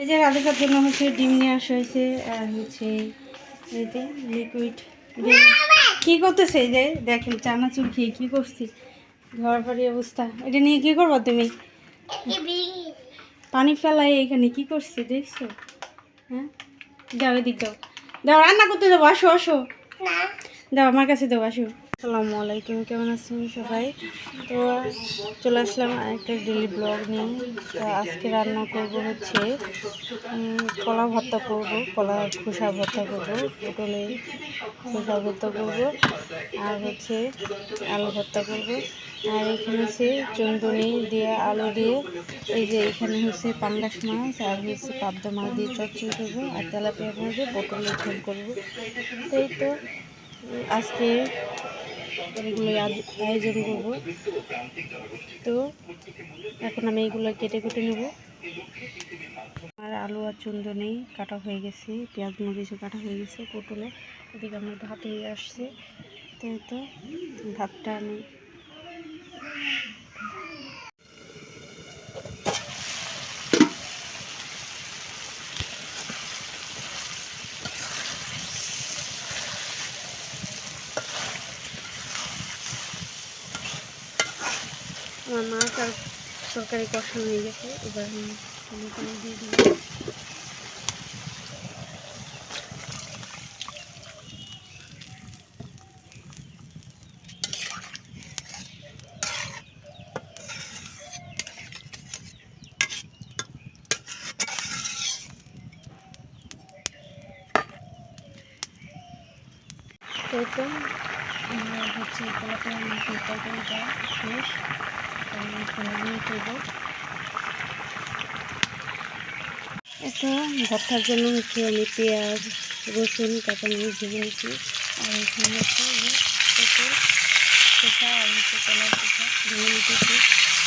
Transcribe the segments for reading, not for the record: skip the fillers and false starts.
এই যে রাধিকার জন্য হচ্ছে ডিম নিয়ে আসা হয়েছে আর হচ্ছে এতে লিকুইড কী করতেছে এই যে দেখেন চানাচুর খেয়ে কী করছি ঘর বাড়ি অবস্থা। এটা নিয়ে কী করবো তুমি? পানি ফেলাই এখানে কী করছি দেখছো? হ্যাঁ যাও এদিক দাও, দাও রান্না করতে যাবো, আসো আসো, দাও আমার কাছে দাও, আসো। আসসালামু আলাইকুম, কেমন আছেন সবাই? তো চলে আসলাম একটা ডেলি ব্লগ নিয়ে। তো আজকে রান্না করব হচ্ছে কলা ভর্তা করব, কলার খোসা ভর্তা করব, পটলের খোসা ভর্তা করব, আর হচ্ছে আলু ভর্তা করব। আর এখানে হচ্ছে চন্দনী দিয়ে আলু দিয়ে, এই যে এখানে হচ্ছে পাঙ্গাস মাছ আর হচ্ছে পাবদা মাছ দিয়ে চচ্চড়ি করবো, আর তেলাপিয়া মাছ দিয়ে পটলের ঝোল করবো। তো এই তো আজকে এগুলোই আয়োজন করব। তো এখন আমি এগুলো কেটে কেটে নেব। আর আলু আর চন্দনী কাটা হয়ে গেছে, পেঁয়াজ মরিচও কাটা হয়ে গেছে, পটলে এদিকে আমার ভাত হয়ে আসছে। তো তো ভাতটা আমি আমার মাছ আর তরকারি কষানো হয়ে গেছে। এবার আমি পানি দিয়ে দিই। তো তো হচ্ছে তেলাপিয়া মাছের তরকারিটা শেষ, নিয়ে করবো। এটা ভর্তার জন্য হচ্ছে আমি পেঁয়াজ রসুন কাঁচামরিচ ভেজে নিচ্ছি। আর এখানে হচ্ছে পটল খোসা আর হচ্ছে কলার খোসা ভেজে নিতেছি,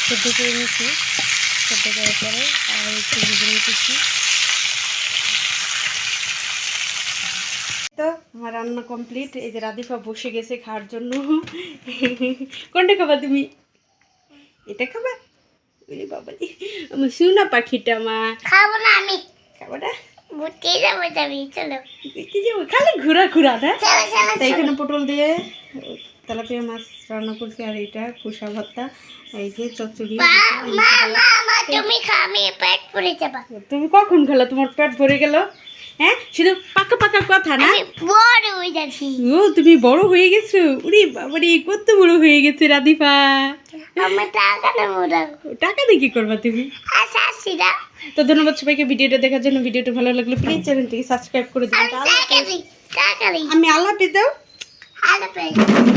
সেদ্ধ করে নিচ্ছি। সেদ্ধ করার পরে আর হচ্ছে ভেজে নিতেছি। তো আমার রান্না কমপ্লিট। এই যে রাধিকা বসে গেছে খাওয়ার জন্য। কোনটা খাবা তুমি? এটা খাবা? বাবা আমার শুনা পাখিটা মা খাবো না, আমি খাবো না, ঘুরতে যাবো, যাবি চলো দেখতে যাবো খালি ঘোরা ঘোরা না। চলো চলো তাই এখানে পটল দিয়ে তেলাপিয়া মাছ রান্না করছি, আর এটা খোসা ভর্তা, এই যে চচ্চড়ি। তুমি খা, আমি পেট ভরে যাবা। তুমি কখন খেলো? তোমার পেট ভরে গেল? হ্যাঁ শুধু পাকা পাকা কথা না। আমি বড় হয়ে যাচ্ছি। ও তুমি বড় হয়ে গেছো? উরে বাবারে কত বড় হয়ে গেছে রাধিফা। আমার টাকা না মোড়া, টাকা দিয়ে কি করবা তুমি? আচ্ছা আসছি না। তো ধন্যবাদ সবাইকে ভিডিওটা দেখার জন্য। ভিডিওটা ভালো লাগলে প্লিজ চ্যানেলটিকে সাবস্ক্রাইব করে দিন। টাকা দিই, আমি আল্লাহ হাফেজ দাও। আল্লাহ হাফেজ।